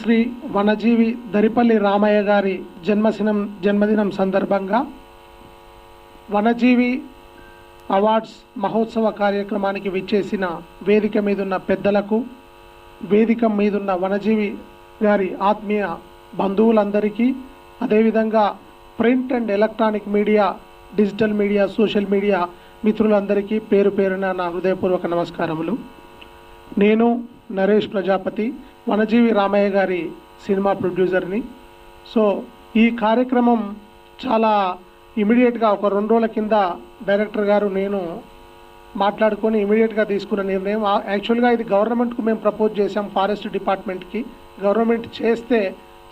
శ్రీ వనజీవి దరిపల్లి రామయ్య గారి జన్మదినం సందర్భంగా వనజీవి అవార్డ్స్ మహోత్సవ కార్యక్రమానికి విచ్చేసిన వేదిక మీదున్న పెద్దలకు, వేదిక మీదున్న వనజీవి గారి ఆత్మీయ బంధువులందరికీ, అదేవిధంగా print and electronic media, digital media, social media మిత్రులందరికీ పేరు పేరున నా హృదయపూర్వక నమస్కారములు. నేను నరేష్ ప్రజాపతి, వనజీవి రామయ్య గారి సినిమా ప్రొడ్యూసర్ని. సో ఈ కార్యక్రమం చాలా ఇమీడియట్గా ఒక 2 రోజుల కింద డైరెక్టర్ గారు నేను మాట్లాడుకొని ఇమీడియట్గా తీసుకున్న నిర్ణయం. యాక్చువల్గా ఇది గవర్నమెంట్కు మేము ప్రపోజ్ చేసాం, ఫారెస్ట్ డిపార్ట్మెంట్కి. గవర్నమెంట్ చేస్తే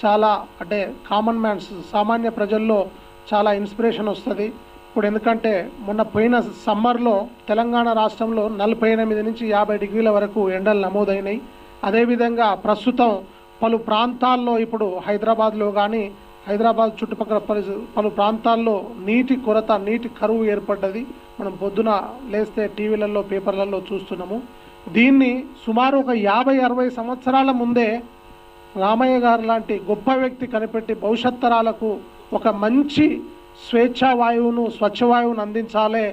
చాలా అంటే కామన్ మ్యాన్స్, సామాన్య ప్రజల్లో చాలా ఇన్స్పిరేషన్ వస్తుంది. ఇప్పుడు ఎందుకంటే మొన్న పోయిన సమ్మర్లో తెలంగాణ రాష్ట్రంలో 48 నుంచి 50 డిగ్రీల వరకు ఎండలు నమోదైనాయి. అదేవిధంగా ప్రస్తుతం పలు ప్రాంతాల్లో, ఇప్పుడు హైదరాబాద్లో కానీ హైదరాబాద్ చుట్టుపక్కల పలు ప్రాంతాల్లో నీటి కొరత, నీటి కరువు ఏర్పడ్డది. మనం పొద్దున లేస్తే టీవీలలో, పేపర్లలో చూస్తున్నాము. దీన్ని సుమారు ఒక 50-60 సంవత్సరాల ముందే రామయ్య గారు లాంటి గొప్ప వ్యక్తి కనిపెట్టి భవిష్యత్ తరాలకు ఒక మంచి స్వేచ్ఛావాయువును, స్వచ్ఛవాయువును అందించాలి.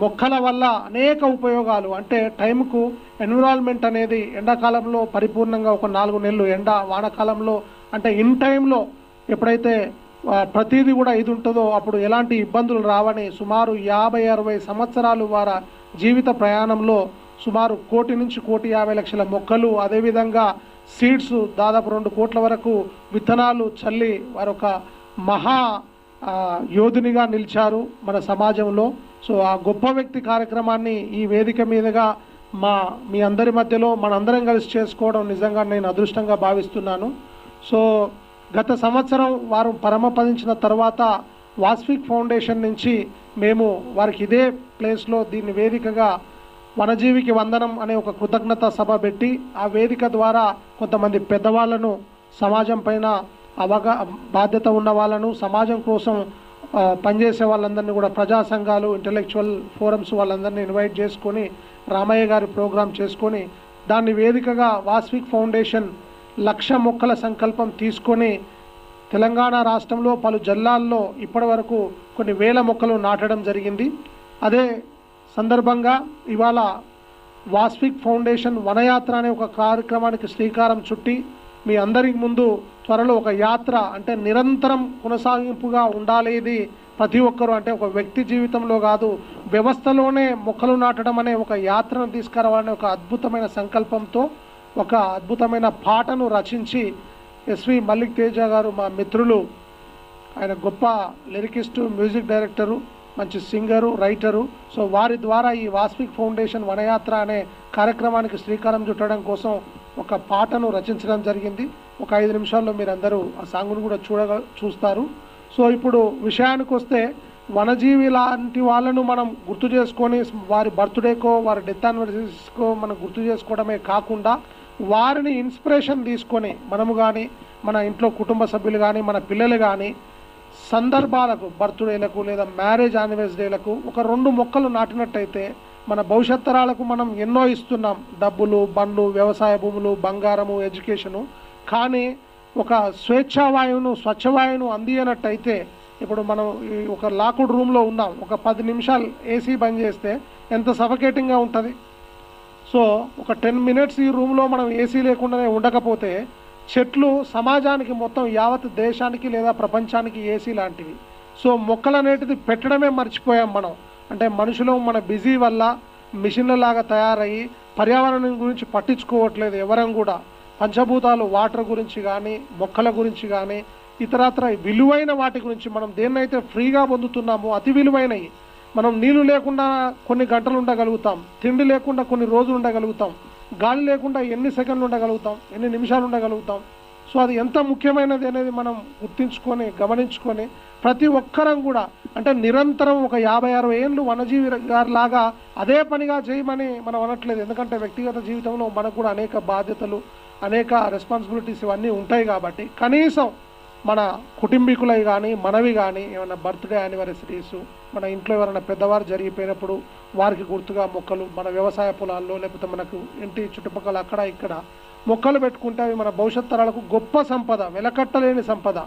మొక్కల వల్ల అనేక ఉపయోగాలు, అంటే టైంకు ఎన్విరాన్మెంట్ అనేది ఎండాకాలంలో పరిపూర్ణంగా ఒక 4 నెలలు ఎండ, వానాకాలంలో అంటే ఇన్ టైంలో ఎప్పుడైతే ప్రతిదీ కూడా ఇది ఉంటుందో అప్పుడు ఎలాంటి ఇబ్బందులు రావని సుమారు 50-60 సంవత్సరాలు వారి జీవిత ప్రయాణంలో సుమారు 1 కోటి నుంచి 1,50,00,000 లక్షల మొక్కలు, అదేవిధంగా సీడ్స్ దాదాపు 2 కోట్ల వరకు విత్తనాలు చల్లి వారొక మహా యోధునిగా నిలిచారు మన సమాజంలో. సో ఆ గొప్ప వ్యక్తి కార్యక్రమాన్ని ఈ వేదిక మీదుగా మీ అందరి మధ్యలో మనందరం కలిసి చేసుకోవడం నిజంగా నేను అదృష్టంగా భావిస్తున్నాను. సో గత సంవత్సరం వారు పరమపదించిన తర్వాత వాస్విక్ ఫౌండేషన్ నుంచి మేము వారికి ఇదే ప్లేస్లో దీన్ని వేదికగా వనజీవికి వందనం అనే ఒక కృతజ్ఞత సభ పెట్టి, ఆ వేదిక ద్వారా కొంతమంది పెద్దవాళ్లను, సమాజం పైన బాధ్యత ఉన్న వాళ్ళను, సమాజం కోసం పనిచేసే వాళ్ళందరినీ కూడా, ప్రజా సంఘాలు, ఇంటలెక్చువల్ ఫోరమ్స్ వాళ్ళందరినీ ఇన్వైట్ చేసుకొని రామయ్య గారి ప్రోగ్రాం చేసుకొని దాన్ని వేదికగా వాస్విక్ ఫౌండేషన్ 1,00,000 మొక్కల సంకల్పం తీసుకొని తెలంగాణ రాష్ట్రంలో పలు జిల్లాల్లో ఇప్పటి వరకు కొన్ని వేల మొక్కలు నాటడం జరిగింది. అదే సందర్భంగా ఇవాళ వాస్విక్ ఫౌండేషన్ వనయాత్ర అనే ఒక కార్యక్రమానికి శ్రీకారం చుట్టి మీ అందరికి ముందు త్వరలో ఒక యాత్ర, అంటే నిరంతరం కొనసాగింపుగా ఉండాలి. ఇది ప్రతి ఒక్కరూ, అంటే ఒక వ్యక్తి జీవితంలో కాదు, వ్యవస్థలోనే మొక్కలు నాటడం అనే ఒక యాత్రను తీసుకురావాలనే ఒక అద్భుతమైన సంకల్పంతో ఒక అద్భుతమైన పాటను రచించి ఎస్వి మల్లిక్ తేజ గారు, మా మిత్రులు, ఆయన గొప్ప లిరికిస్టు, మ్యూజిక్ డైరెక్టరు, మంచి సింగరు, రైటరు. సో వారి ద్వారా ఈ వాస్విక్ ఫౌండేషన్ వనయాత్ర అనే కార్యక్రమానికి శ్రీకారం చుట్టడం కోసం ఒక పాటను రచించడం జరిగింది. ఒక 5 నిమిషాల్లో మీరందరూ ఆ సాంగ్ను కూడా చూస్తారు. సో ఇప్పుడు విషయానికి వస్తే, వనజీవి లాంటి వాళ్ళను మనం గుర్తు చేసుకొని వారి బర్త్డేకో, వారి డెత్ యానివర్సరీస్కో మనం గుర్తు చేసుకోవడమే కాకుండా వారిని ఇన్స్పిరేషన్ తీసుకొని మనము కానీ, మన ఇంట్లో కుటుంబ సభ్యులు కానీ, మన పిల్లలు కానీ సందర్భాలకు, బర్త్డేలకు లేదా మ్యారేజ్ యానివర్సరీలకు ఒక 2 మొక్కలు నాటినట్టయితే మన భవిష్యత్ తరాలకు మనం ఎన్నో ఇస్తున్నాం. డబ్బులు, బండ్లు, వ్యవసాయ భూములు, బంగారము, ఎడ్యుకేషను. కానీ ఒక స్వేచ్ఛావాయువును, స్వచ్ఛవాయువును అందియనట్టయితే, ఇప్పుడు మనం ఒక లాక్డ్ రూమ్లో ఉన్నాం, ఒక 10 నిమిషాలు ఏసీ బంద్ చేస్తే ఎంత సఫకేటింగ్గా ఉంటుంది. సో ఒక 10 మినిట్స్ ఈ రూమ్లో మనం ఏసీ లేకుండానే ఉండకపోతే, చెట్లు సమాజానికి మొత్తం యావత్ దేశానికి లేదా ప్రపంచానికి ఏసీ లాంటివి. సో మొక్కలు అనేటిది పెట్టడమే మర్చిపోయాం మనం. అంటే మనుషులు మన బిజీ వల్ల మిషన్లలాగా తయారయ్యి పర్యావరణం గురించి పట్టించుకోవట్లేదు ఎవరం కూడా. పంచభూతాలు, వాటర్ గురించి కానీ, మొక్కల గురించి కానీ, ఇతరత్ర విలువైన వాటి గురించి, మనం దేన్నైతే ఫ్రీగా పొందుతున్నామో అతి విలువైనవి. మనం నీళ్లు లేకుండా కొన్ని గంటలు ఉండగలుగుతాం, తిండి లేకుండా కొన్ని రోజులు ఉండగలుగుతాం, గాలి లేకుండా ఎన్ని సెకండ్లు ఉండగలుగుతాం, ఎన్ని నిమిషాలు ఉండగలుగుతాం. సో అది ఎంత ముఖ్యమైనది అనేది మనం గుర్తించుకొని, గమనించుకొని ప్రతి ఒక్కరం కూడా, అంటే నిరంతరం ఒక 50-60 ఏళ్ళు వనజీవి గారి లాగా అదే పనిగా చేయమని మనం అనట్లేదు. ఎందుకంటే వ్యక్తిగత జీవితంలో మనకు కూడా అనేక బాధ్యతలు, అనేక రెస్పాన్సిబిలిటీస్ ఇవన్నీ ఉంటాయి. కాబట్టి కనీసం మన కుటుంబీకులవి కానీ, మనవి కానీ, ఏమైనా బర్త్డే యానివర్సరీస్, మన ఇంట్లో ఎవరైనా పెద్దవారు జరిగిపోయినప్పుడు వారికి గుర్తుగా మొక్కలు, మన వ్యవసాయ పొలాల్లో లేకపోతే మనకు ఇంటి చుట్టుపక్కల అక్కడ ఇక్కడ మొక్కలు పెట్టుకుంటే అవి మన భవిష్యత్ తరాలకు గొప్ప సంపద, వెలకట్టలేని సంపద.